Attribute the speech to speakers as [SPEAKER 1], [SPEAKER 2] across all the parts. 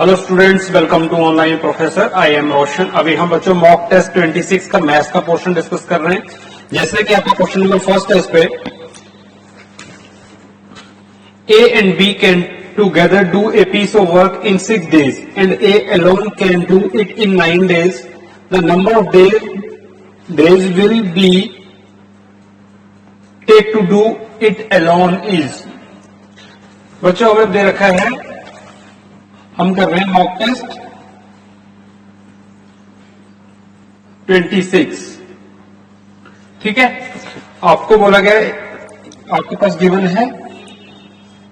[SPEAKER 1] Hello students, welcome to online professor. I am Roshan. अभी हम बच्चों मॉक टेस्ट 26 का मैथ्स का पोर्शन डिस्कस कर रहे हैं। जैसे कि आपका क्वेश्चन नंबर फर्स्ट है, इस पे A and B can together do a piece of work in 6 days and A alone can do it in 9 days। The number of days will be take to do it alone is. बच्चों हमें दे रखा है, हम कर रहे हैं mock test 26। ठीक है, आपको बोला गया, आपके पास गिवन है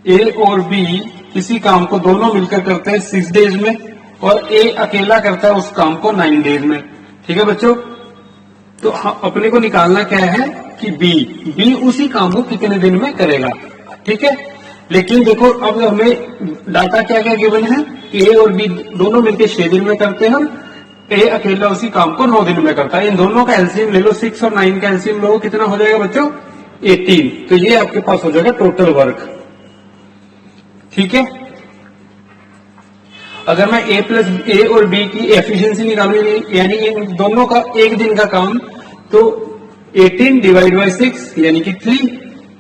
[SPEAKER 1] ए और बी किसी काम को दोनों मिलकर करते हैं 6 days में, और ए अकेला करता है उस काम को 9 days में। ठीक है बच्चों, तो अपने को निकालना क्या है कि बी उसी काम को कितने दिन में करेगा। ठीक है, लेकिन देखो अब हमें डाटा क्या क्या गिवन है कि ए और बी दोनों मिलकर 6 दिन में करते हैं, ए अकेला उसी काम को 9 दिन में करता है। इन दोनों का एलसीएम ले लो, 6 और 9 का एलसीएम लो, कितना हो जाएगा बच्चों 18। तो ये आपके पास हो जाएगा टोटल वर्क। ठीक है, अगर मैं ए और बी की एफिशिएंसी निकालू, यानी इन दोनों का एक दिन का काम, तो 18 डिवाइड बाई 6 यानी कि 3,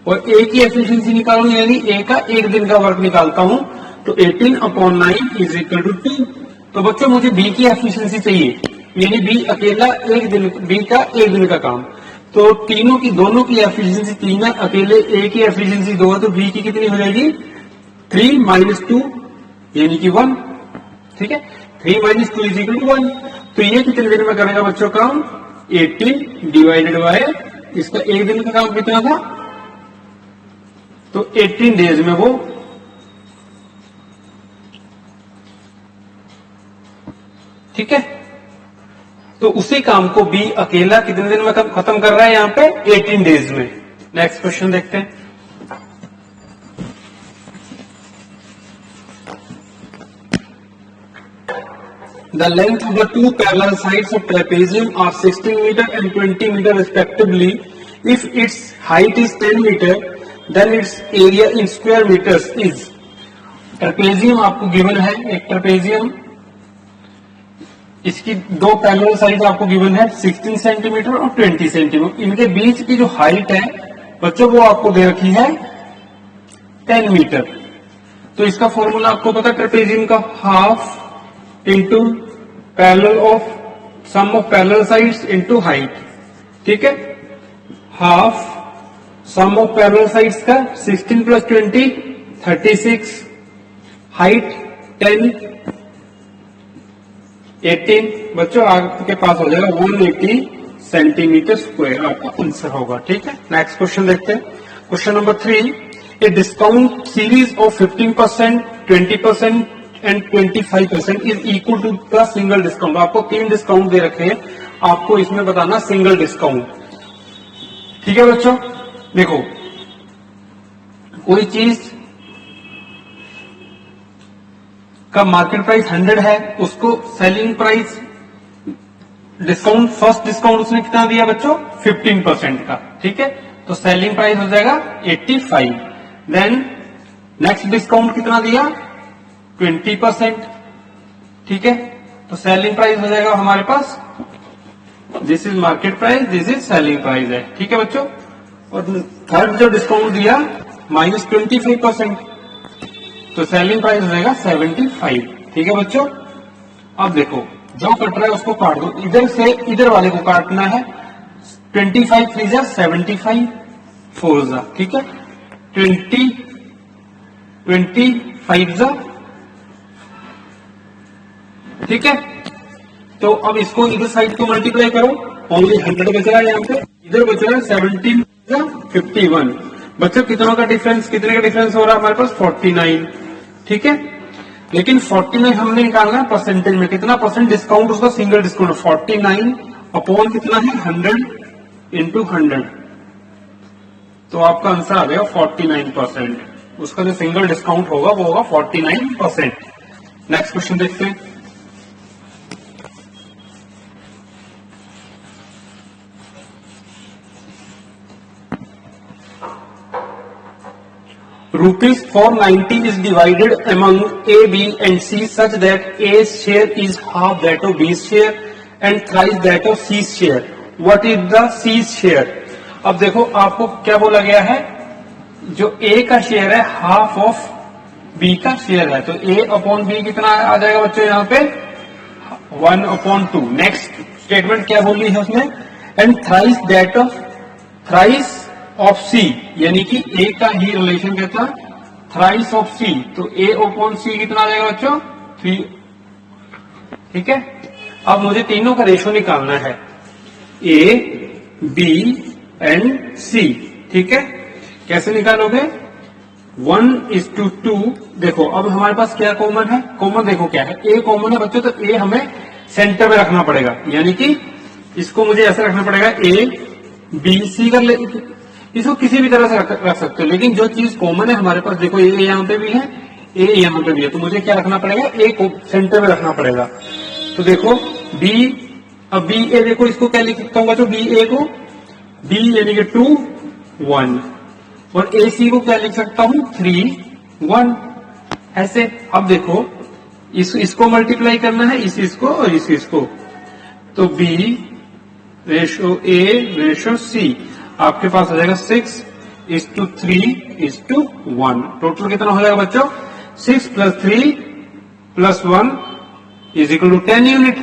[SPEAKER 1] और ए की एफिशिएंसी निकालू यानी ए का एक दिन का वर्क निकालता हूं, तो 18/9 इज इक्वल टू 2। तो बच्चों मुझे बी की एफिशिएंसी चाहिए, यानी बी अकेला एक दिन, बी का एक दिन का काम। तो तीनों की, दोनों की एफिशिएंसी 3 है, अकेले ए की एफिशिएंसी 2 है, तो बी की कितनी हो जाएगी 3 - 2 यानी कि 1। ठीक है, 3 - 2 इज इक्वल टू 1। तो ये कितने दिन में करेगा बच्चों काम 18 डिवाइडेड बाय इसका एक दिन का काम कितना था, तो 18 डेज में वो ठीक है, तो उसी काम को बी अकेला कितने दिन में खत्म कर रहा है यहां पे 18 डेज में। नेक्स्ट क्वेश्चन देखते हैं। The length of the two parallel sides of trapezium are 16 meter and 20 meter respectively. If its height is 10 meter, then its area in square meters is। Trapezium आपको गिवन है, एक trapezium, इसकी दो parallel side आपको given है 16 centimetre और 20 centimetre. इनके बीच की जो हाइट है बच्चों वो आपको दे रखी है 10 मीटर। तो इसका फॉर्मूला आपको पता है ट्रेपेजियम का, half into parallel of sum of parallel sides into height. ठीक है, half sum of parallel sides का 16 + 20 36, हाइट 10 18। बच्चों आपके पास हो जाएगा 180 सेंटीमीटर स्क्वायर, आपका आंसर होगा। ठीक है, नेक्स्ट क्वेश्चन देखते हैं। Question number 3, a discount series of 15%, 20% and 25% is equal to the single discount. आपको 3 डिस्काउंट दे रखे हैं, आपको इसमें बताना सिंगल डिस्काउंट। ठीक है बच्चों, देखो कोई चीज का मार्केट प्राइस 100 है, उसको selling price discount, first discount उसने कितना दिया बच्चों 15% का। ठीक है, तो सेलिंग प्राइस हो जाएगा 85। देन नेक्स्ट डिस्काउंट कितना दिया 20%। ठीक है, तो सेलिंग प्राइस हो जाएगा हमारे पास, this is market price, this is selling price है। ठीक है बच्चों, और थर्ड जो डिस्काउंट दिया -25%, तो सेलिंग प्राइस हो जाएगा 75। ठीक है बच्चों, अब देखो जो कट रहा है उसको काट दो, इधर से इधर वाले को काटना है। 25 3 जा 75, 4 जा, ठीक है, 25 जा, ठीक है। तो अब इसको इधर साइड को मल्टीप्लाई करो, ओनली 100 बच रहा है यहाँ पे, इधर बच रहा है 17 जा 51। बच्चों कितनों का डिफरेंस, कितने का डिफरेंस हो रहा है हमारे पास 49। ठीक है, लेकिन 49 हमने निकालना है परसेंटेज में, कितना परसेंट डिस्काउंट उसका सिंगल डिस्काउंट 49 अपॉन कितना है 100 इंटू 100, तो आपका आंसर आ गया 49%। उसका जो सिंगल डिस्काउंट होगा वो होगा 49%। नेक्स्ट क्वेश्चन देखते हैं। rupees 490 is divided among A, B and C such that A's share is half that of B's share and thrice that of C's share. What is the C's share? अब देखो आपको क्या बोला गया है, जो A का शेयर है हाफ ऑफ B का शेयर है, तो A अपॉन B कितना आ जाएगा बच्चों यहाँ पे 1/2. नेक्स्ट स्टेटमेंट क्या बोली है उसने, एंड थ्राइस ऑफ C, यानी कि A का ही रिलेशन कहता है थ्राइस ऑफ C, तो A अपॉन C कितना आ जाएगा बच्चों 3. ठीक है, अब मुझे तीनों का रेशो निकालना है A, B एंड C. ठीक है, कैसे निकालोगे 1:2. देखो अब हमारे पास क्या कॉमन है, कॉमन देखो क्या है, A कॉमन है बच्चों, तो A हमें सेंटर में रखना पड़ेगा, यानी कि इसको मुझे ऐसे रखना पड़ेगा A B C कर ले, इसको किसी भी तरह से रख सकते हो, लेकिन जो चीज कॉमन है हमारे पास, देखो A यहाँ पे भी है, A यहाँ पे भी है, तो मुझे क्या रखना पड़ेगा, A को सेंटर में रखना पड़ेगा. तो देखो B, अब B A देखो इसको क्या लिख सकता हूँ बच्चों, B A को B यानी कि 2 1, और A C को क्या लिख सकता हूँ 3 1. ऐसे अब देखो इसको मल्टीप्लाई करना है इसको और इसको, तो B ratio A ratio C आपके पास आ जाएगा 6:3:1. टोटल कितना हो जाएगा बच्चों 6 + 3 + 1 = 10 यूनिट.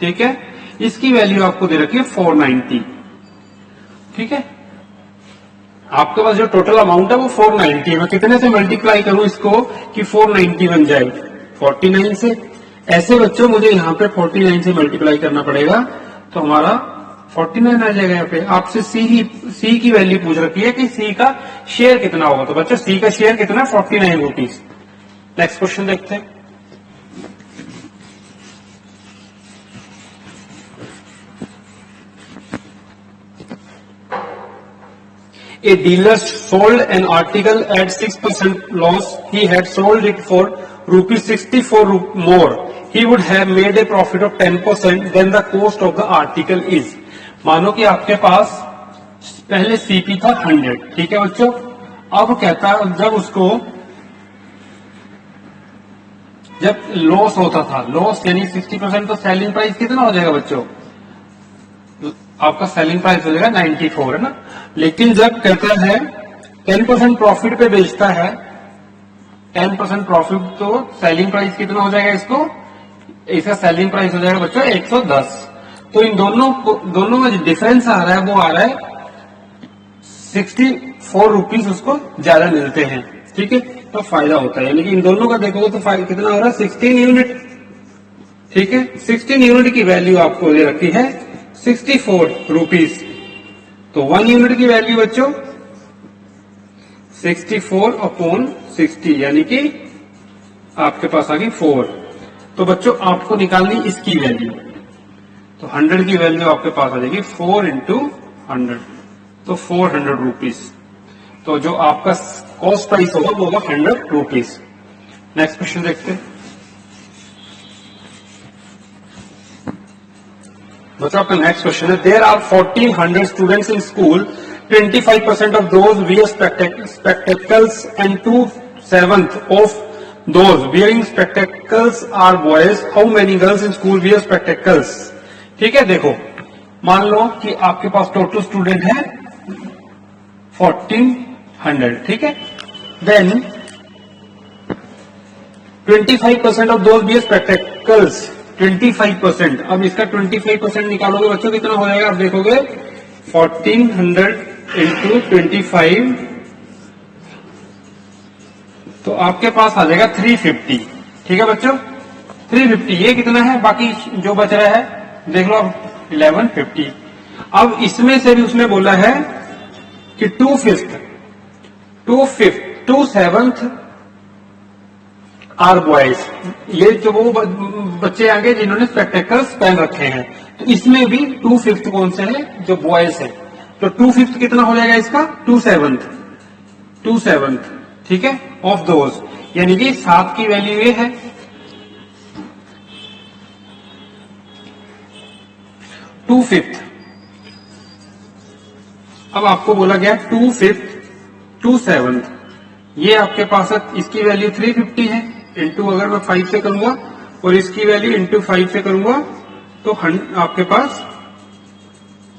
[SPEAKER 1] ठीक है, इसकी वैल्यू आपको दे रखी है 490. ठीक है, आपके पास जो टोटल अमाउंट है वो 490 है. मैं कितने से मल्टीप्लाई करूं इसको कि 490 बन जाए, 49 से. ऐसे बच्चों मुझे यहाँ पे 49 से मल्टीप्लाई करना पड़ेगा, तो हमारा 49 आ जाएगा. यहाँ पे आपसे C की वैल्यू पूछ रखी है कि C का शेयर कितना होगा, तो बच्चों C का शेयर कितना 49 रुपीज. नेक्स्ट क्वेश्चन देखते हैं. A dealer sold an article at 6% loss. He had sold it for ₹64 more. He would have made a profit of 10%. Then the cost of the article is. मानो कि आपके पास पहले CP था 100. ठीक है बच्चों, अब कहता है जब लॉस होता था, लॉस यानी 60%, तो सेलिंग प्राइस कितना हो जाएगा बच्चों, आपका सेलिंग प्राइस हो जाएगा 94, है ना. लेकिन जब कहता है 10% प्रॉफिट पे बेचता है, 10% प्रॉफिट, तो सेलिंग प्राइस कितना हो जाएगा, इसका सेलिंग प्राइस हो जाएगा बच्चों 110. तो इन दोनों में जो डिफरेंस आ रहा है वो आ रहा है 64 रुपीज उसको ज्यादा मिलते हैं. ठीक है, तो फायदा होता है, यानी कि इन दोनों का देखोगे तो कितना हो रहा है 16 यूनिट. ठीक है, 16 यूनिट की वैल्यू आपको दे रखी है 64 रुपीज. तो 1 यूनिट की वैल्यू बच्चों 64/60, यानी कि आपके पास आ गई 4. तो बच्चों आपको निकालनी इसकी वैल्यू, तो 100 की वैल्यू आपके पास आ जाएगी 4 × 100, तो 400 रुपीज. तो जो आपका कॉस्ट प्राइस होगा वो होगा 100 रुपीज. नेक्स्ट क्वेश्चन देखते हैं. बच्चों आपका नेक्स्ट क्वेश्चन है, there are 1400 students in school, 25% of those wear spectacles and 2/7 of those wearing spectacles are boys. How many girls in school wear spectacles. ठीक है, देखो मान लो कि आपके पास टोटल स्टूडेंट है 1400. ठीक है, then 25% of those wear spectacles, 25%. अब इसका 25% निकालोगे बच्चों कितना हो जाएगा, आप देखोगे 1400 × 25, तो आपके पास आ जाएगा 350. ठीक है बच्चों, 350. ये कितना है, बाकी जो बच रहा है देख लो अब 1150. अब इसमें से भी उसने बोला है कि 2/7 आर बॉयज, ये जो वो बच्चे आगे जिन्होंने स्पेक्टेकल्स पहन रखे हैं, तो इसमें भी 2/5 कौन से है, जो बॉयज है. तो 2/5 कितना हो जाएगा इसका 2/7. ठीक है, ऑफ दोज, यानी कि 7 की वैल्यू ये है. 2/5. अब आपको बोला गया 2/5 2/7, ये आपके पास है, इसकी वैल्यू 350 है, इंटू अगर मैं 5 से करूंगा और इसकी वैल्यू इंटू 5 से करूंगा तो आपके पास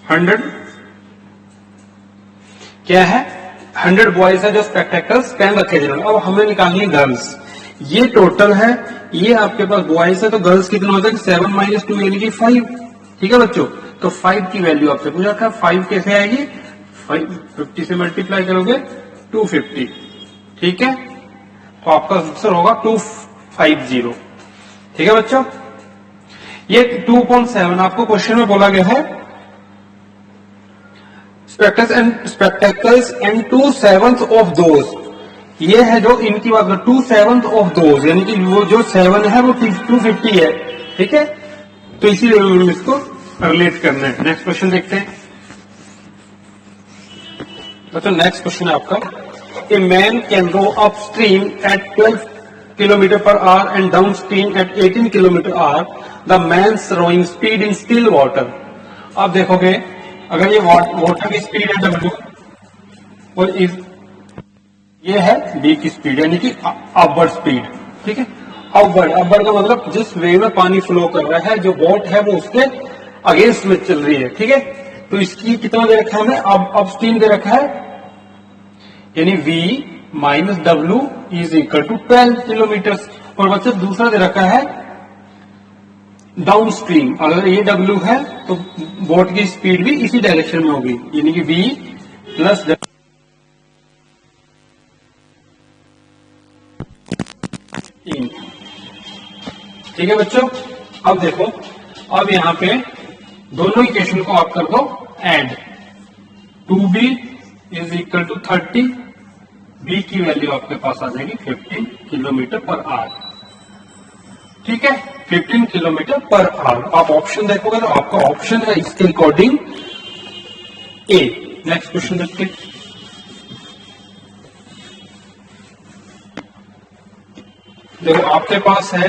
[SPEAKER 1] 100 क्या है, 100 बॉयज है जो स्पेक्टेकल्स पेन रखे जिन्होंने। अब हमें निकालनी है गर्ल्स। ये टोटल है, ये आपके पास बॉयज है तो गर्ल्स कितना होता है 7 माइनस 2 यानी कि 5। ठीक है बच्चों, तो 5 की वैल्यू आपसे पूछा था, 5 कैसे आएगी, 50 से मल्टीप्लाई करोगे 250। ठीक है, तो आपका आंसर होगा 250। ठीक है बच्चों, ये 2.7 आपको क्वेश्चन में बोला गया है, स्पेक्टेकल्स एंड 2/7 ऑफ दोज। ये है जो इनकी बात, 2/7 ऑफ दोज यानी कि वो जो 7 है वो 250 है। ठीक है, तो इसीलिए इसको रिलेट करना है। नेक्स्ट क्वेश्चन देखते हैं बच्चों। नेक्स्ट क्वेश्चन है आपका, a man can row upstream at 12 kilometre per hour and downstream at 18 kilometre hour. The man's rowing speed in still water. अब देखोगे अगर ये वाटर की स्पीड है W और ये है B की स्पीड यानी कि अपवर्ड स्पीड। ठीक है, अपवर्ड का मतलब जिस वे में पानी फ्लो कर रहा है, जो बोट है वो उसके अगेंस्ट में चल रही है। ठीक है, तो इसकी कितना दे रखा है हमें, अब स्ट्रीम दे रखा है यानी V minus W is equal to 12 kilometre. और बच्चा दूसरा दे रखा है डाउन स्ट्रीम, अगर ये W है तो बोट की स्पीड भी इसी डायरेक्शन में होगी यानी कि V प्लस W। ठीक है बच्चों, अब देखो, अब यहां पे दोनों इक्वेशन को आप कर दो add. 2B is equal to 30, B की वैल्यू आपके पास आ जाएगी 15 किलोमीटर पर आवर। ठीक है, 15 किलोमीटर पर आवर। आप ऑप्शन देखोगे तो आपका ऑप्शन है इसके अकॉर्डिंग ए। नेक्स्ट क्वेश्चन देखते हैं। देखो आपके पास है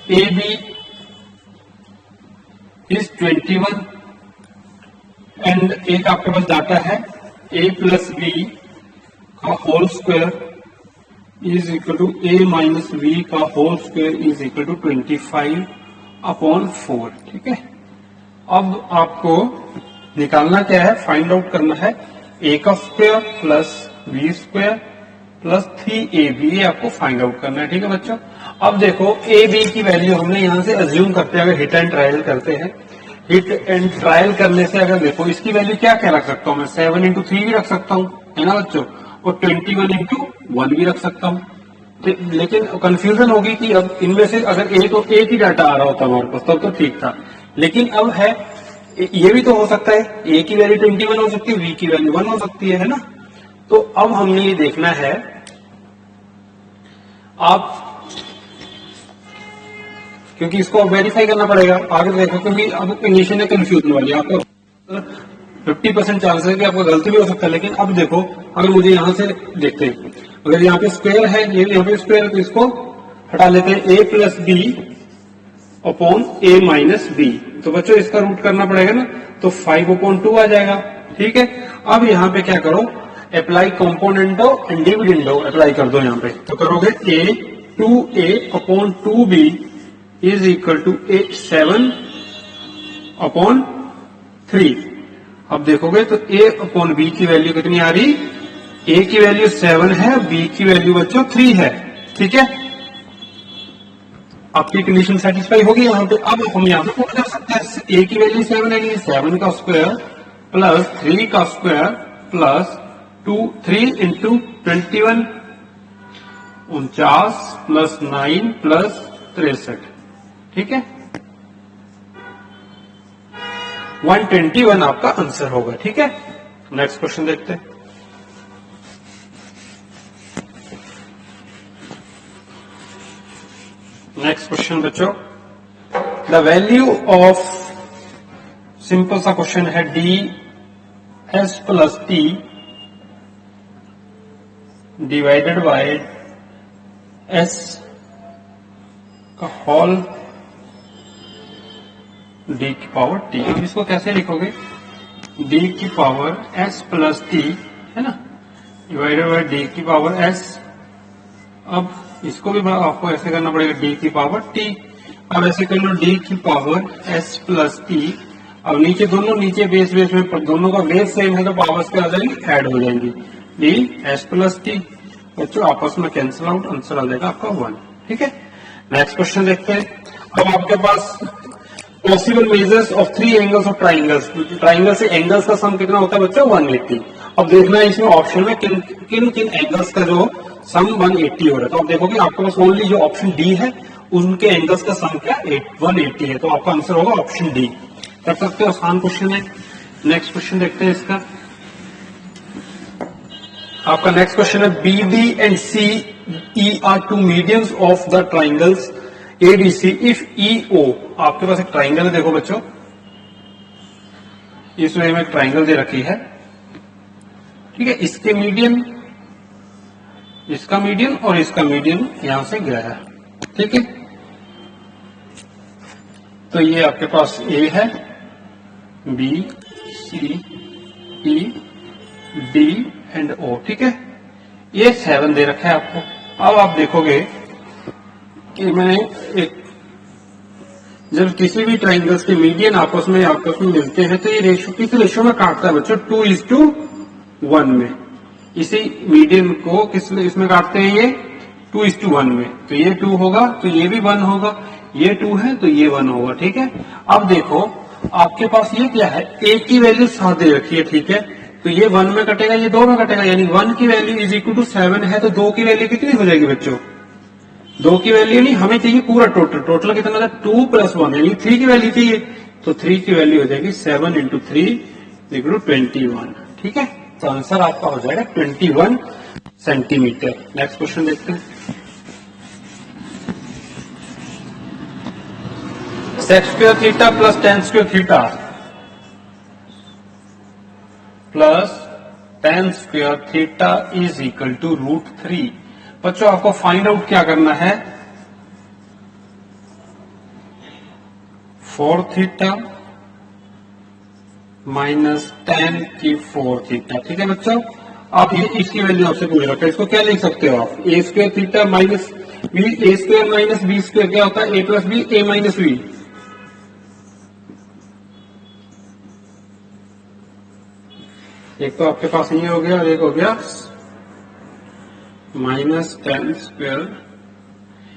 [SPEAKER 1] ए बी इज 21 एंड एक आपके पास डाटा है ए प्लस बी का whole square is equal to A minus B का whole square is equal to 25/4। ठीक है, अब आपको निकालना क्या है, फाइंड आउट करना है ए का square plus B square plus 3ab आपको फाइंड आउट करना है। ठीक है बच्चों, अब देखो ए बी की वैल्यू हमने यहां से अज्यूम करते हैं, अगर हिट एंड ट्रायल करते हैं, हिट एंड ट्रायल करने से अगर देखो इसकी वैल्यू क्या क्या रख सकता हूं मैं, 7 इंटू 3 भी रख सकता हूं, है ना बच्चों, और 21 इंटू 1 भी रख सकता हूं। लेकिन कंफ्यूजन होगी कि अब इनमें से अगर ए तो एक ही डाटा आ रहा होता हमारे पास तब तो ठीक था, लेकिन अब है ये भी तो हो सकता है, ए की वैल्यू 21 हो सकती है, बी की वैल्यू 1 हो सकती है ना। तो अब हमने ये देखना है, आप क्योंकि इसको वेरीफाई करना पड़ेगा आगे देखो, क्योंकि अब कंडीशन है कंफ्यूजन वाली, आपको 50% चांस है कि आपको गलती भी हो सकता है। लेकिन अब देखो, अगर मुझे यहां से देखते हैं, अगर यहाँ पे स्क्वायर है, ये यहाँ पे स्क्वायर है, तो इसको हटा लेते हैं, ए प्लस बी अपॉन ए माइनस बी। तो बच्चों इसका रूट करना पड़ेगा ना, तो 5/2 आ जाएगा। ठीक है, अब यहाँ पे क्या करो, apply componendo and dividendo apply कर दो यहाँ पे, तो करोगे A 2a upon 2b is equal to 7/3। अब देखोगे तो a अपॉन b की वैल्यू कितनी आ रही, a की वैल्यू 7 है, b की वैल्यू बच्चों 3 है। ठीक है, आपकी कंडीशन सेटिस्फाई होगी यहाँ पे। अब हम यहाँ पे पुट कर सकते हैं, a की वैल्यू 7 है, 7 का स्क्वायर प्लस 3 का square plus 3 into 21 49 plus 9 plus 63। ठीक है, 121 आपका आंसर होगा। ठीक है, नेक्स्ट क्वेश्चन देखते हैं। नेक्स्ट क्वेश्चन बच्चों, द वैल्यू ऑफ, सिंपल सा क्वेश्चन है, D S plus T divided by S का होल डी की पावर टी। अब इसको कैसे लिखोगे, डी की पावर एस प्लस टी है ना, डिवाइडेड बाय डी की पावर एस। अब इसको भी आपको ऐसे करना पड़ेगा, डी की पावर टी। अब ऐसे कर लो डी की पावर एस प्लस टी। अब नीचे दोनों नीचे बेस बेस में दोनों का बेस सेम है तो पावर्स क्या हो जाएंगी, ऐड हो जाएंगी, डी एस प्लस टी। बच्चों आपस में कैंसिल आउट, आंसर आ जाएगा आपका 1। ठीक है, नेक्स्ट क्वेश्चन देखते हैं। अब आपके पास possible measures of 3 angles of triangles. Triangle से एंगल्स का सम कितना होता है बच्चों, 180। अब देखना है इसमें ऑप्शन में किन किन किन एंगल्स का जो सम 180 हो रहा है। तो आप देखोगे आपके पास ओनली जो ऑप्शन डी है उनके एंगल्स का सम क्या 180 है, तो आपका आंसर होगा ऑप्शन डी। कर सकते हो, आसान क्वेश्चन है। नेक्स्ट क्वेश्चन देखते हैं इसका। आपका नेक्स्ट क्वेश्चन है B D and C E are two medians of the triangles A D C if E O. आपके पास एक ट्राइंगल है, देखो बच्चों इसमें एक ट्राइंगल दे रखी है, ठीक है। इसके मीडियन, इसका मीडियन और इसका मीडियन यहां से गया है, ठीक है। तो ये आपके पास ए है, B C E D and O, ठीक है। ये 7 दे रखा है आपको। अब आप देखोगे कि मैंने एक जब किसी भी ट्राइंगल्स के मीडियन आपस में मिलते हैं तो ये रेशो किस रेशो में काटता है बच्चों, 2:1 में। इसी मीडियन को किस इसमें काटते हैं, ये 2:1 में। तो ये 2 होगा तो ये भी 1 होगा, ये 2 है तो ये 1 होगा, ठीक है। अब देखो आपके पास ये क्या है, ए की वैल्यू 7 दे रखी है, ठीक है। तो ये 1 में कटेगा, ये 2 में कटेगा, यानी 1 की वैल्यू इज इक्वल टू 7 है तो 2 की वैल्यू कितनी हो जाएगी बच्चों, 2 की वैल्यू नहीं, हमें चाहिए पूरा टोटल। टोटल कितना होता है 2 + 1, यानी 3 की वैल्यू चाहिए। तो 3 की वैल्यू हो जाएगी 7 × 3 = 21, ठीक है। तो आंसर आपका हो जाएगा 21 सेंटीमीटर। नेक्स्ट क्वेश्चन देखते हैं। sec² theta plus tan² theta plus tan² theta is equal to √3। बच्चों आपको फाइंड आउट क्या करना है, 4 थीटा माइनस tan की 4 थीटा, ठीक है बच्चों। आप ये इसकी वैल्यू आपसे पूछ रखा है, इसको क्या लिख सकते हो आप, a² theta minus B, a² minus b² क्या होता है, a + b a minus b। एक तो आपके पास ये हो गया और एक हो गया माइनस tan²।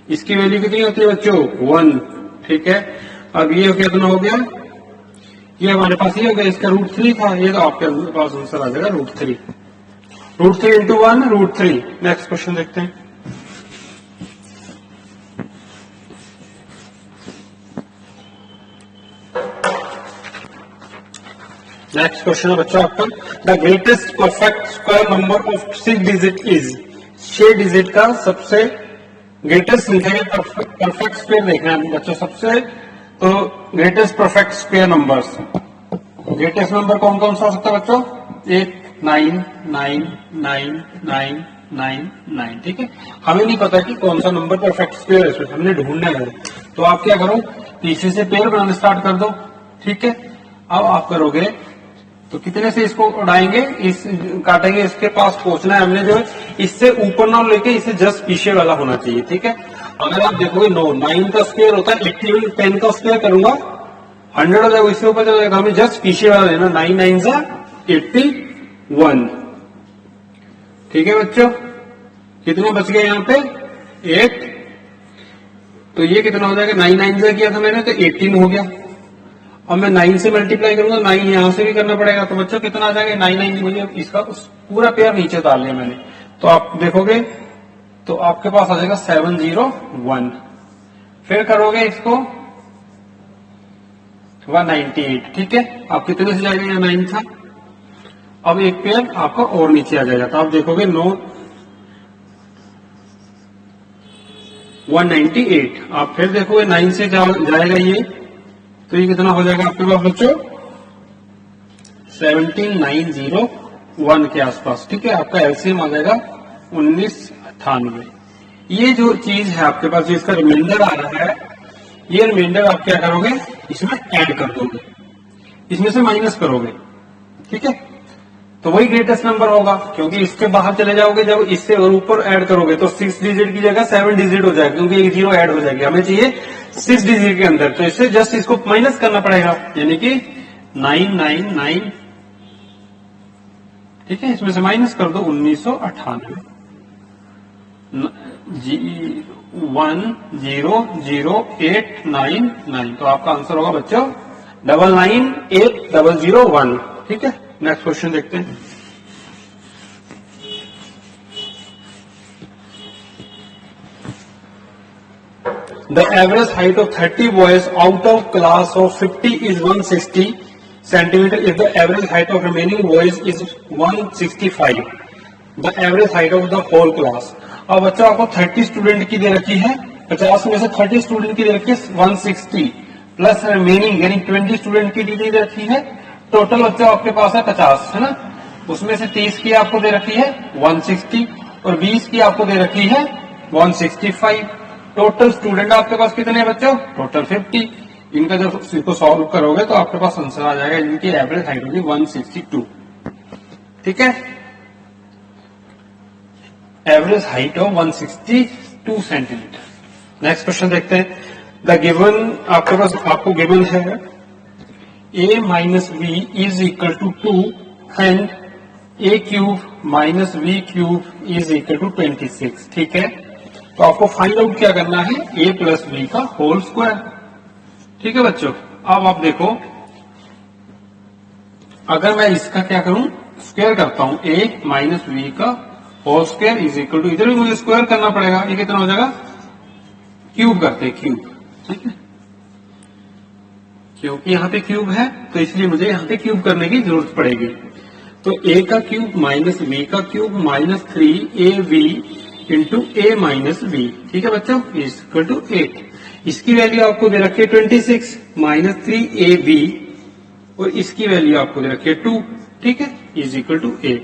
[SPEAKER 1] इसकी वैल्यू कितनी होती है बच्चों, 1, ठीक है। अब ये कितना हो गया, ये हमारे पास ये हो गया, इसका √3 था, ये तो आपके पास आंसर आ जाएगा √3। √3 × 1 √3। नेक्स्ट क्वेश्चन देखते हैं। नेक्स्ट क्वेश्चन है बच्चों आपका, the greatest perfect square number of 6 digit is. 6 digit का सबसे ग्रेटेस्ट संख्या है, परफेक्ट स्क्वायर देखना है बच्चों सबसे। तो greatest perfect square numbers, greatest number कौन कौन सा हो सकता है बच्चों, 8 9 9 9 9 9 9, ठीक है। हमें नहीं पता कि कौन सा नंबर परफेक्ट स्क्वायर है, हमने ढूंढना है। तो आप क्या करो, पीछे से पेयर बनाना स्टार्ट कर दो, ठीक है। अब आप करोगे तो कितने से इसको उड़ाएंगे, इस काटेंगे, इसके पास पहुंचना है हमने, जो है इससे ऊपर ना लेके इससे जस्ट पीछे वाला होना चाहिए, ठीक है। अगर आप देखोगे 9 का स्क्वायर होता है 80, 10 का स्क्वायर करूंगा 100 हो जाएगा, इससे ऊपर चला जाएगा, हमें जस्ट पीछे वाला लेना, 9 9 = 81, ठीक है बच्चों। कितने बच गए यहाँ पे, 8। तो ये कितना हो जाएगा, 9 9 से किया था मैंने तो 18 हो गया। अब मैं 9 से मल्टीप्लाई करूंगा, 9 यहां से भी करना पड़ेगा, तो बच्चों कितना आ जाएगा, 9 9 मुझे इसका पूरा पेयर नीचे डाल लिया मैंने। तो आप देखोगे तो आपके पास आ जाएगा 701। फिर करोगे इसको 198, ठीक है। आप कितने से जाएगा, यहाँ 9 था, अब एक पेयर आपका और नीचे आ जाएगा। तो आप देखोगे 198। आप फिर देखोगे 9 से जाएगा ये, तो ये कितना हो जाएगा आपके पास बच्चों, 17901 के आसपास, ठीक है। आपका एलसीएम आ जाएगा 1998। ये जो चीज है आपके पास, जो इसका रिमाइंडर आ रहा है, ये रिमाइंडर आप क्या करोगे, इसमें ऐड कर दोगे, इसमें से माइनस करोगे, ठीक है। तो वही ग्रेटेस्ट नंबर होगा, क्योंकि इसके बाहर चले जाओगे जब इससे और ऊपर ऐड करोगे तो 6 डिजिट की जगह 7 डिजिट हो जाएगा, क्योंकि एक जीरो ऐड हो जाएगी। हमें चाहिए 6 डिजिट के अंदर, तो इससे जस्ट इसको माइनस करना पड़ेगा, यानी कि 999। ठीक है, इसमें से माइनस कर दो 1998, 100899। तो आपका आंसर होगा बच्चों 998001। ठीक है, नेक्स्ट क्वेश्चन देखते हैं। The average height of 30 boys out of class of 50 is 160 centimeter. If the average height of remaining boys is 165, the average height of the whole class. अब बच्चों आपको 30 स्टूडेंट की दे रखी है, 50 में से 30 स्टूडेंट की दे रखी है 160 प्लस रिमेनिंग यानी 20 स्टूडेंट की दे रखी है। टोटल बच्चों आपके पास है 50, है ना। उसमें से 30 की आपको दे रखी है 160 और 20 की आपको दे रखी है 165। टोटल स्टूडेंट आपके पास कितने हैं बच्चों? टोटल 50। इनका जब इसको सॉल्व करोगे तो आपके पास आंसर आ जाएगा, इनकी एवरेज हाइट होगी 162। ठीक है, average height of 162 centimetre. Next question देखते हैं। द गिवन आपके पास आपको गिवन है a minus B is equal to 2 and a cube minus b cube is equal to 26। ठीक है, तो आपको फाइंड आउट क्या करना है, a प्लस बी का होल स्क्वायर। ठीक है बच्चों, अब आप देखो, अगर मैं इसका क्या करूं, स्क्वायर करता हूं, a माइनस बी का whole square is equal to, इधर भी मुझे स्क्वायर करना पड़ेगा, ये कितना हो जाएगा, क्यूब करते हैं क्यूब। ठीक है, क्योंकि यहां पे क्यूब है तो इसलिए मुझे यहां पे क्यूब करने की जरूरत पड़ेगी। तो a का क्यूब माइनस b का cube minus 3ab into a minus b। ठीक है बच्चों, इज इक्वल टू 8। इसकी वैल्यू आपको दे रखी है 26 माइनस 3ab और इसकी वैल्यू आपको दे रखी है 2। ठीक है, इज इक्वल टू 8।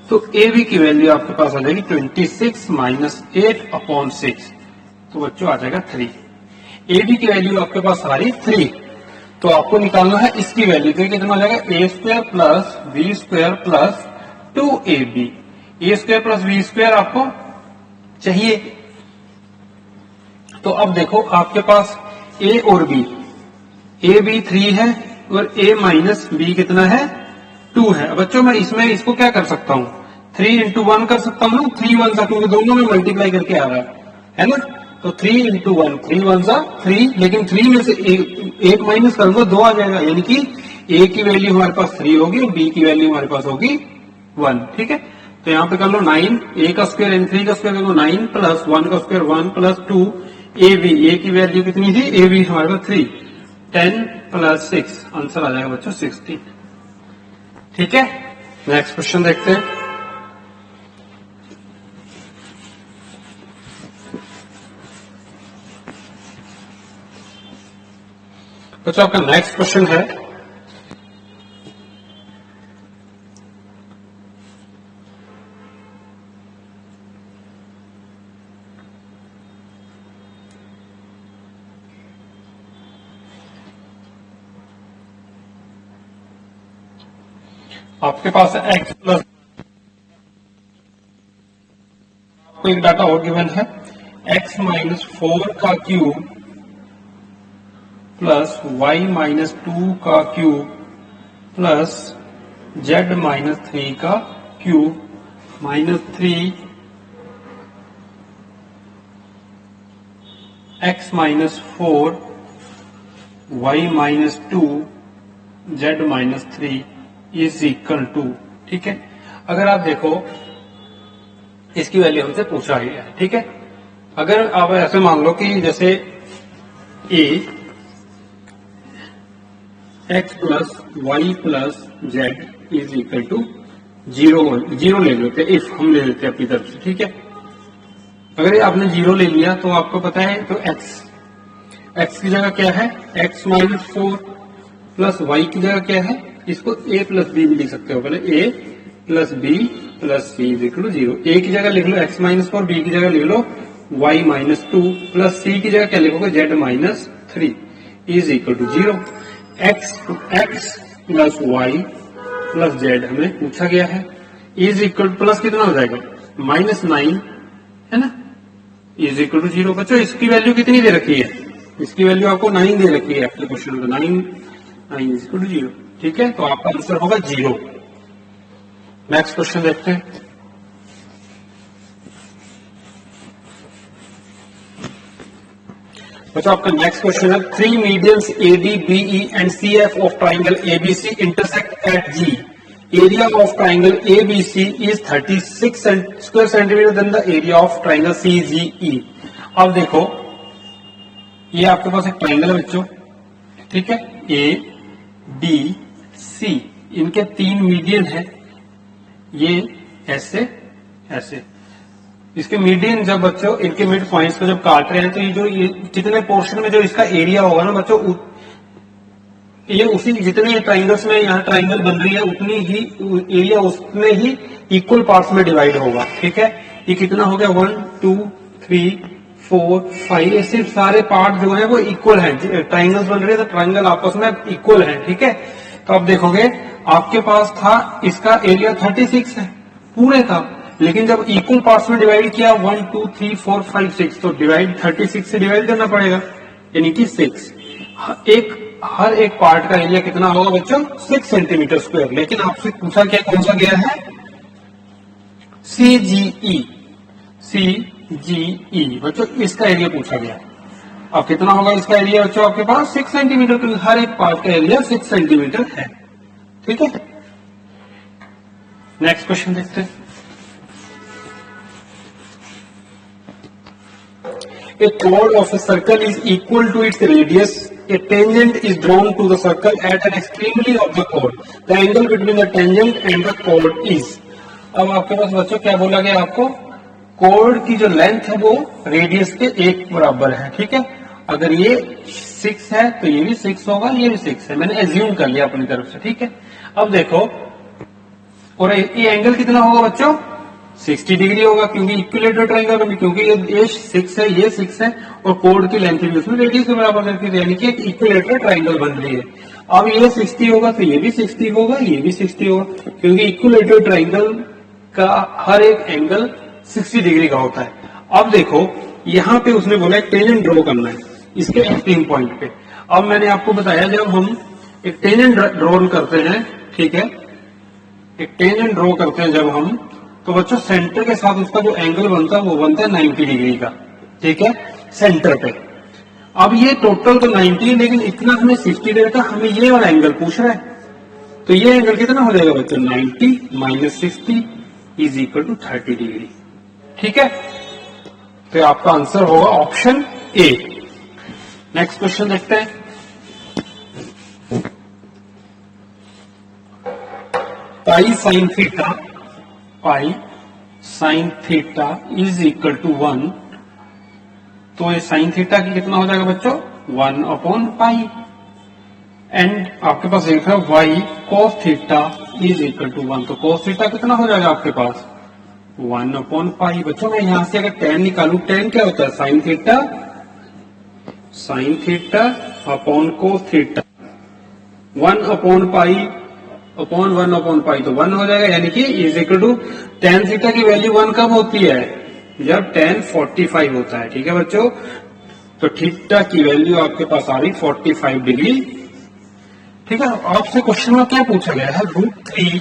[SPEAKER 1] तो ab की वैल्यू आपके पास आ जाएगी 26 माइनस 8 अपॉन 6, तो बच्चों आ जाएगा 3। ab की वैल्यू आपके पास आ रही 3, तो आपको निकालना है इसकी वैल्यू, तो कितना हो जाएगा a square plus b square plus 2ab। a square plus b square आपको चाहिए। तो अब देखो आपके पास a और b, a b 3 है और a माइनस b कितना है, 2 है। बच्चों मैं इसमें इसको क्या कर सकता हूं, 3 इंटू 1 कर सकता हूं ना, 3 1 सा, क्योंकि दोनों में मल्टीप्लाई करके आ रहा है ना। तो 3 इंटू 1, 3 1 सा 3, लेकिन 3 में से एक माइनस करूंगा 2 आ जाएगा, यानी कि a की वैल्यू हमारे पास 3 होगी और b की वैल्यू हमारे पास होगी 1। ठीक है, तो यहां पे कर लो 9, a का स्क्वायर एंड 3 का स्क्वायर कर लो 9 प्लस 1 का स्क्वायर 1 प्लस 2 ab, a की वैल्यू कितनी थी, ab हमारे पास 3, 10 प्लस 6, आंसर आ जाएगा बच्चों 16। ठीक है, नेक्स्ट क्वेश्चन देखते हैं। बच्चों आपका नेक्स्ट क्वेश्चन है, आपके पास x प्लस, आपको एक डाटा और गिवन है, x माइनस 4 का क्यूब प्लस y माइनस 2 का क्यूब प्लस z माइनस 3 का cube minus 3x minus 4 y minus 2 z minus 3 is equal to. ठीक है, अगर आप देखो इसकी वैल्यू हमसे पूछा गया है। ठीक है, अगर आप ऐसे मान लो कि जैसे a x plus Y plus Z is equal to 0 ले लेते हैं, इफ हम ले लेते हैं अपनी तरफ से। ठीक है, अगर ये आपने 0 ले लिया तो आपको पता है, तो x की जगह क्या है, x माइनस 4 प्लस वाई की जगह क्या है, इसको a प्लस बी भी लिख सकते हो, पहले a plus B plus C is equal to 0। a की जगह लिख लो x माइनस 4, b की जगह लिख लो y माइनस 2 प्लस c की जगह क्या लिखोगे, z minus 3 is equal to 0। x plus Y plus Z हमें पूछा गया है। इज इक्वल प्लस कितना हो जाएगा -9 है ना, इज इक्वल टू 0। बच्चों इसकी वैल्यू कितनी दे रखी है, इसकी वैल्यू आपको 9 दे रखी है आपके क्वेश्चन में, 9 इज इक्वल टू 0। ठीक है, तो आपका आंसर होगा 0। नेक्स्ट क्वेश्चन देखते हैं। बच्चों आपका नेक्स्ट क्वेश्चन है 3 medians AD, BE and CF of triangle ABC intersect at G। Area of triangle ABC is 36 square centimetre then the area of triangle CGE। अब देखो ये आपके पास एक ट्राइंगल है बच्चों, ठीक है, ABC, इनके 3 मीडियन है, ये ऐसे ऐसे, इसके मीडियन जब बच्चों इनके मिड पॉइंट्स को जब काट रहे हैं तो ये जितने पोर्शन में जो इसका एरिया होगा ना बच्चों, ये उसी जितने ट्राइंगल्स में यहाँ ट्राइंगल बन रही है उतनी ही एरिया उसमें ही इक्वल पार्ट्स में डिवाइड होगा। ठीक है, ये कितना हो गया 1 2 3 4 5, ये सिर्फ सारे पार्ट जो है वो इक्वल है, ट्राइंगल्स बन रहे हैं तो ट्राइंगल आपस में इक्वल है। ठीक है, तो आप देखोगे आपके पास था इसका एरिया 36 है पूरे का, लेकिन जब इक्वल पार्ट्स में डिवाइड किया 1 2 3 4 5 6, तो डिवाइड 36 से डिवाइड करना पड़ेगा, यानी कि 6। हर एक पार्ट का एरिया कितना होगा बच्चों 6 सेंटीमीटर स्क्वायर। लेकिन आपसे पूछा क्या, कौन सा गया है CGE, CGE बच्चों इसका एरिया पूछा गया। अब कितना होगा इसका एरिया बच्चों आपके पास 6 सेंटीमीटर, क्योंकि हर एक पार्ट का एरिया 6 सेंटीमीटर है। ठीक है, नेक्स्ट क्वेश्चन देखते हैं। A chord of a circle is equal to its radius. A tangent is drawn to the circle at an extremity of the chord. The angle between the tangent and the chord is. अब आपके पास बच्चों क्या बोला गया आपको, chord की जो length है वो रेडियस के एक बराबर है। ठीक है, अगर ये 6 है तो ये भी 6 होगा, ये भी 6 है, मैंने एज्यूम कर लिया अपनी तरफ से। ठीक है, अब देखो और ये एंगल कितना होगा बच्चों 60 डिग्री होगा, क्योंकि इक्विलेटरल ट्रायंगल में, क्योंकि ये 6 है ये 6 है और कोड की लेंथ भी उसमें रेडियस के बराबर करती है, यानी कि एक इक्विलेटरल ट्रायंगल बन रही है। अब ये 60 होगा तो ये भी 60 होगा, ये भी 60 होगा, क्योंकि इक्विलेटरल ट्रायंगल का हर एक एंगल 60 डिग्री का होता है। अब देखो यहाँ पे उसने बोला एक टेंजेंट ड्रॉ करना है इसके एक्सट्रीम पॉइंट पे। अब मैंने आपको बताया जब हम एक टेंजेंट ड्रॉ करते हैं, ठीक है, एक टेंजेंट ड्रॉ करते हैं जब हम, तो बच्चों सेंटर के साथ उसका जो एंगल बनता है वो बनता है 90 डिग्री का। ठीक है, सेंटर पे। अब ये टोटल तो 90 है, लेकिन इतना हमें 60 डिग्री का हमें ये वाला एंगल पूछ रहा है, तो ये एंगल कितना हो जाएगा बच्चों 90 minus 60 is equal to 30 degree. ठीक है, तो आपका आंसर होगा ऑप्शन ए। नेक्स्ट क्वेश्चन देखते हैं। Pi sine theta, pi sine theta is equal to 1, तो ये साइन थीटा की कितना हो जाएगा बच्चों 1/पाई, एंड आपके पास एक है Y cos theta is equal to 1, तो कोस थीटा कितना हो जाएगा आपके पास 1/पाई। बच्चों मैं यहां से अगर tan निकालू, tan क्या होता है sine theta upon cos theta, 1/पाई अपॉन 1/पाई, तो 1 हो जाएगा, यानी कि is equal to tan theta की वैल्यू 1 कब होती है जब tan 45 होता है। ठीक है बच्चों, तो थीटा की वैल्यू आपके पास आ रही 45 डिग्री। ठीक है, आपसे क्वेश्चन में क्या पूछा गया है √3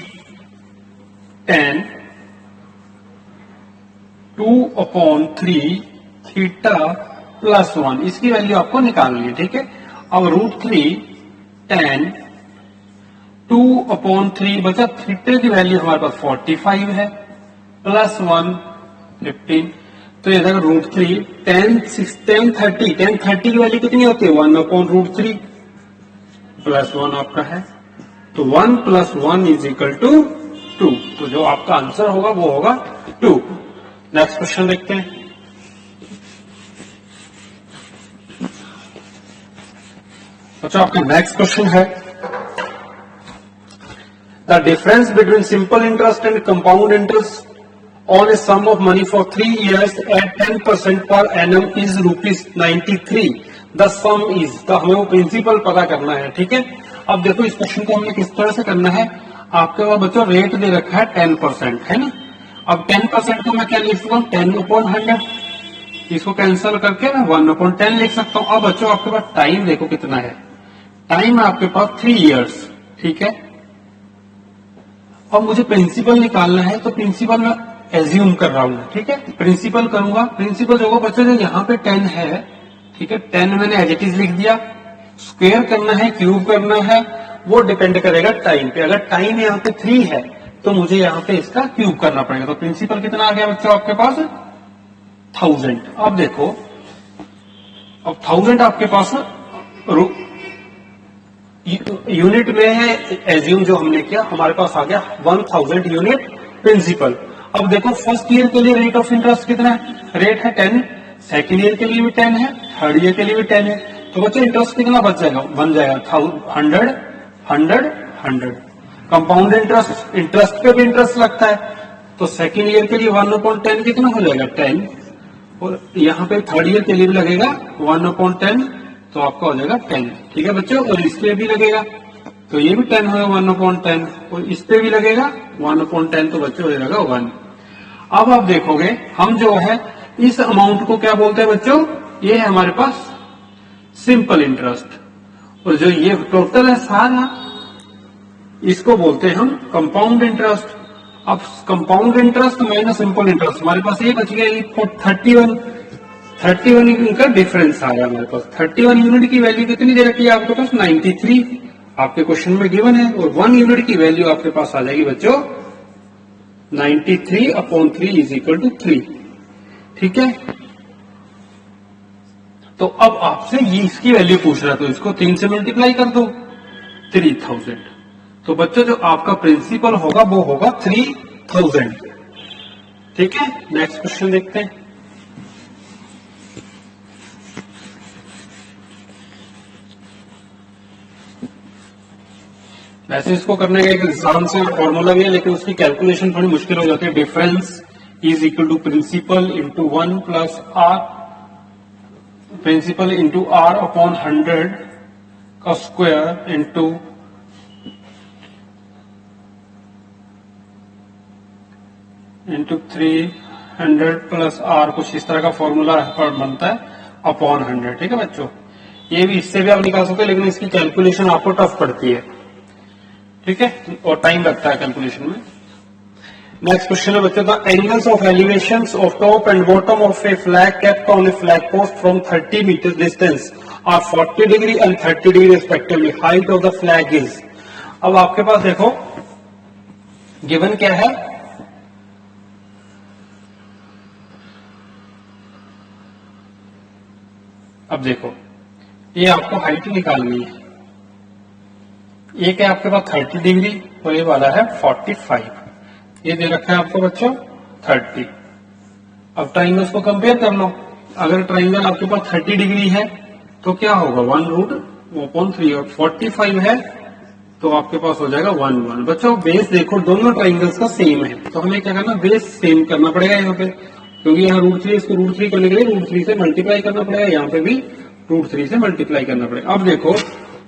[SPEAKER 1] tan 2/3 थीटा प्लस 1, इसकी वैल्यू आपको निकालनी है। ठीक है, अब √3 tan 2/3 बचा, थीटा की वैल्यू हमारे पास 45 है, प्लस 1 15, तो इधर √3 tan 30 की वैल्यू कितनी होती है 1/√3 प्लस 1 आपका है, तो 1 + 1 इज इक्वल टू 2, तो जो आपका आंसर होगा वो होगा 2। नेक्स्ट क्वेश्चन देखते हैं। अच्छा, आपका नेक्स्ट क्वेश्चन है the difference between simple interest and compound interest on a sum of money for 3 years at 10% per annum is ₹93. The sum is, तो हमें वो प्रिंसिपल पता करना है। ठीक है, अब देखो इस क्वेश्चन को हमें किस तरह से करना है, आपके पास बच्चों रेट दे रखा है 10%, है ना। अब 10% को मैं क्या लिख सकता हूँ, 10/100। इसको कैंसिल करके मैं 1/10 लिख सकता हूँ। अब बच्चों आपके पास टाइम देखो कितना है, टाइम है आपके पास 3 इयर्स, ठीक है। अब मुझे प्रिंसिपल निकालना है, तो प्रिंसिपल मैं एज्यूम कर रहा हूं, ठीक है। प्रिंसिपल करूंगा, प्रिंसिपल जो बच्चों जो यहाँ पे 10 है, ठीक है, 10 मैंने एज इट इज लिख दिया। स्क्वायर करना है, क्यूब करना है, वो डिपेंड करेगा टाइम पे। अगर टाइम यहाँ पे 3 है तो मुझे यहाँ पे इसका क्यूब करना पड़ेगा। तो प्रिंसिपल कितना आ गया बच्चों आपके पास, 1000। अब देखो, अब 1000 आपके पास यूनिट में है, एज्यूम जो हमने किया, हमारे पास आ गया 1000 यूनिट प्रिंसिपल। अब देखो फर्स्ट ईयर के लिए रेट ऑफ इंटरेस्ट कितना है, रेट है 10, सेकेंड ईयर के लिए भी 10 है, थर्ड ईयर के लिए भी 10 है। तो बच्चे इंटरेस्ट कितना बच जाएगा, बन जाएगा 100 100 100। कंपाउंड इंटरेस्ट, इंटरेस्ट पे भी इंटरेस्ट लगता है, तो सेकेंड ईयर के लिए 1/10 कितना हो जाएगा 10, और यहाँ पे थर्ड ईयर के लिए भी लगेगा 1/10, तो आपका हो जाएगा 10, ठीक है बच्चों। और इस पे भी लगेगा, तो ये भी 10 होगा 1/10, और इस पे भी लगेगा 1/10, तो बच्चों हो जाएगा 1। अब आप देखोगे हम जो है इस अमाउंट को क्या बोलते हैं बच्चों, ये है हमारे पास सिंपल इंटरेस्ट, और जो ये टोटल है सारा, इसको बोलते हैं हम कंपाउंड इंटरेस्ट। अब compound interest minus simple interest, हमारे पास ये बच गया 31 इनका डिफरेंस आ रहा है हमारे पास। 31 यूनिट की वैल्यू कितनी दे रखी है आपके पास, 93 आपके क्वेश्चन में गिवन है, और 1 यूनिट की वैल्यू आपके पास आ जाएगी बच्चों 93/3 = 3, ठीक है। तो अब आपसे ये इसकी वैल्यू पूछ रहा है, तो इसको 3 से मल्टीप्लाई कर दो, 3000। तो बच्चों जो आपका प्रिंसिपल होगा वो होगा 3000, ठीक है। नेक्स्ट क्वेश्चन देखते हैं। वैसे इसको करने का एक आसान से फॉर्मूला भी है, लेकिन उसकी कैलकुलेशन थोड़ी मुश्किल हो जाती है। Difference is equal to principal into 1 plus R, principal into R upon 100 का square into into 300 plus R, कुछ इस तरह का फॉर्मूला बनता है अपॉन 100, ठीक है बच्चों। ये भी इससे भी आप निकाल सकते हैं, लेकिन इसकी कैलकुलेशन आपको टफ पड़ती है, ठीक है, और टाइम लगता है कैलकुलेशन में। नेक्स्ट क्वेश्चन है बच्चों, the angles of elevations of top and bottom of a flag kept on a flag post from 30 metre distance are 40 degree and 30 degree respectively, height of the flag is. अब आपके पास देखो given क्या है, अब देखो ये आपको हाइट निकालनी है, एक है आपके पास 30 डिग्री और ये वाला है 45, ये दे रखा है आपको बच्चों 30। अब ट्राइंगल्स को कंपेयर कर लो, अगर ट्राइंगल आपके पास 30 डिग्री है तो क्या होगा 1/3, और 45 है तो आपके पास हो जाएगा 1/1। बच्चों बेस देखो दोनों ट्राइंगल्स का सेम है, तो हमें क्या करना, बेस सेम करना पड़ेगा यहाँ पे, क्योंकि यहाँ √3, इसको √3 करने के लिए √3 से मल्टीप्लाई करना पड़ेगा, यहाँ पे भी √3 से मल्टीप्लाई करना पड़ेगा। अब देखो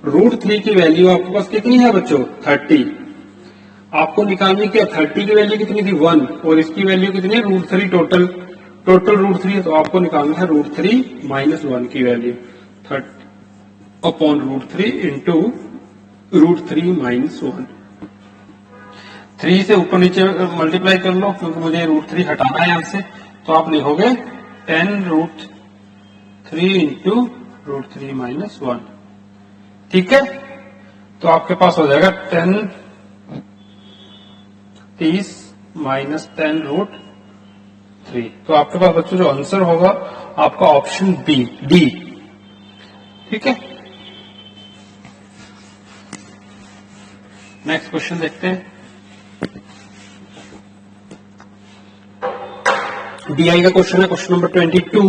[SPEAKER 1] √3 की वैल्यू आपके पास कितनी है बच्चों 30, आपको निकालने की 30 की वैल्यू कितनी थी 1, और इसकी वैल्यू कितनी है √3, टोटल √3 है, तो आपको निकालना है √3 - 1 की वैल्यू 30 अपॉन √3 इंटू √3 - 1। 3 से ऊपर नीचे मल्टीप्लाई कर लो, क्योंकि मुझे √3 हटाना है यहाँ से, तो आप लिखोगे 10√3 इंटू √3 - 1, ठीक है। तो आपके पास हो जाएगा 30 - 10√3। तो आपके पास बच्चों जो आंसर होगा आपका ऑप्शन बी, डी, ठीक है। नेक्स्ट क्वेश्चन देखते हैं। DI का क्वेश्चन है, question number 22।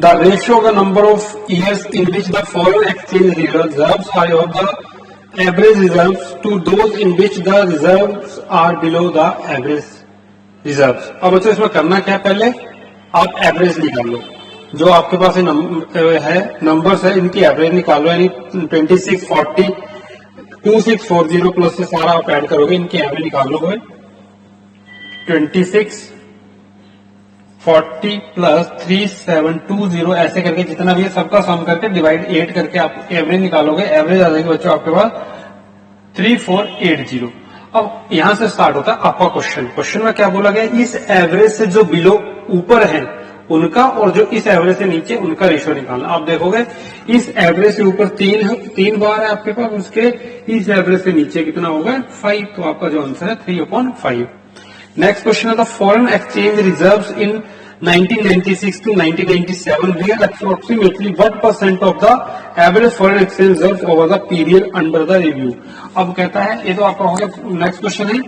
[SPEAKER 1] The ratio of the number of years in which the foreign exchange reserves are of the average reserves to those in which the reserves are below the average reserves. अब बच्चों इसमें करना क्या है, पहले आप average निकाल लो, जो आपके पास नंबर्स है इनकी एवरेज निकालो, यानी 26, 40 2640 प्लस से सारा आप ऐड करोगे, इनकी एवरेज निकाल लोगे। 2640 प्लस 3720 ऐसे करके जितना भी है सबका सम करके डिवाइड 8 करके आप एवरेज निकालोगे। एवरेज आ जाएगी बच्चों आपके पास 3480। अब यहां से स्टार्ट होता है आपका क्वेश्चन। क्वेश्चन में क्या बोला गया, इस एवरेज से जो बिलो ऊपर है उनका और जो इस एवरेज से नीचे उनका रेशियो निकालना। आप देखोगे इस एवरेज से ऊपर 3 बार है आपके पास, उसके इस एवरेज से नीचे कितना होगा 5, तो आपका जो आंसर है 3/5। नेक्स्ट क्वेश्चन है the foreign exchange reserves in 1996 to 1997 were approximately what percent of the average foreign exchange reserves over the period under the review। अब कहता है, ये तो आपका हो गया। नेक्स्ट क्वेश्चन है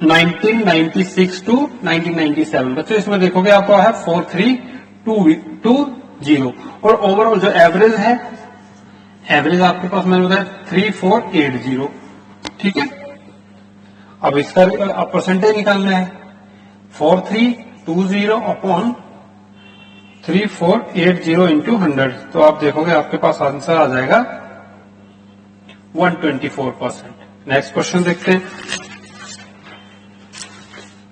[SPEAKER 1] 1996 to 1997। बच्चों इसमें देखोगे आपको है 4320 और ओवरऑल जो एवरेज है, एवरेज आपके पास मैंने बताया 3480। ठीक है, अब इसका परसेंटेज निकालना है 4320 अपॉन 3480 इंटू 100, तो आप देखोगे आपके पास आंसर आ जाएगा 124%। नेक्स्ट क्वेश्चन देखते हैं।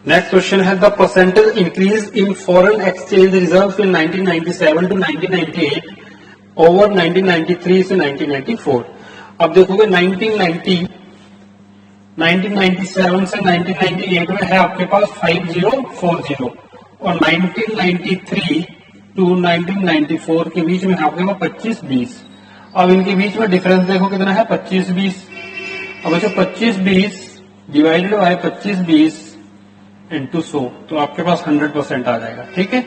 [SPEAKER 1] नेक्स्ट क्वेश्चन है the percentage increase in foreign exchange reserves in 1997 to 1998 over 1993 से 1994। अब देखोगे 1997 से 1998 में है आपके पास 5040 और 1993 टू 1994 के बीच में है आपके पास 2520। अब इनके बीच में डिफरेंस देखो कितना है 2520। अब अच्छा 2520 डिवाइडेड बाय 2520 इंटू 100, तो आपके पास 100% आ जाएगा। ठीक है,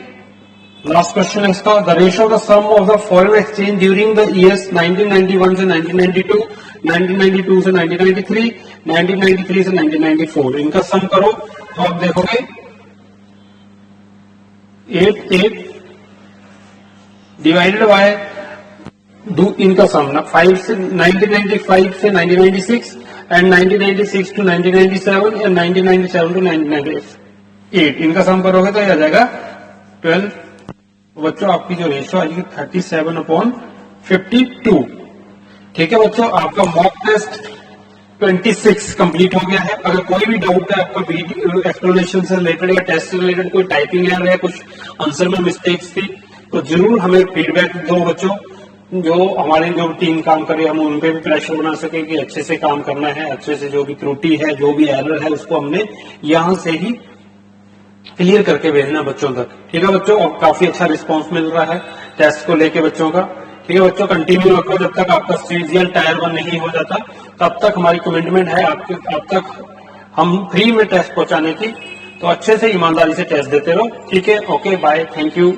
[SPEAKER 1] लास्ट क्वेश्चन है इसका the ratio of the sum of the foreign exchange during the years 1991 से 1992, 1992 से 1993, 1993 से 1994, इनका सम करो तो आप देखोगे 88 डिवाइडेड बाय इनका सम ना 5 से 1995 से 1996 एंड 1996 टू 1997 एंड 1997 टू 1998, इनका सम करोगे तो ये आ जाएगा 12। बच्चों आपकी जो रेशियो आएगी 37/52। ठीक है बच्चों, आपका मॉक टेस्ट 26 कंप्लीट हो गया है। अगर कोई भी डाउट है आपका वीडियो एक्सप्लेनेशन से रिलेटेड या टेस्ट से रिलेटेड, कोई टाइपिंग एरर है, कुछ आंसर में मिस्टेक्स थी, तो जरूर हमें फीडबैक दो बच्चों। जो हमारी जो टीम काम करे हम उन पे भी प्रेशर बना सके कि अच्छे से काम करना है, अच्छे से जो भी त्रुटि है, जो भी एरर है, उसको हमने यहां से ही क्लियर करके भेजना बच्चों तक। ठीक है बच्चों, और काफी अच्छा रिस्पांस मिल रहा है टेस्ट को लेके बच्चों का। ठीक है बच्चों, कंटिन्यू रखो जब तक आपका सीजीएल टायर 1 नहीं हो जाता, तब तक हमारी कमिटमेंट है आपके, अब तक हम फ्री में टेस्ट पहुंचाने की। तो अच्छे से ईमानदारी से टेस्ट देते रहो। ठीक है, ओके, बाय, थैंक यू।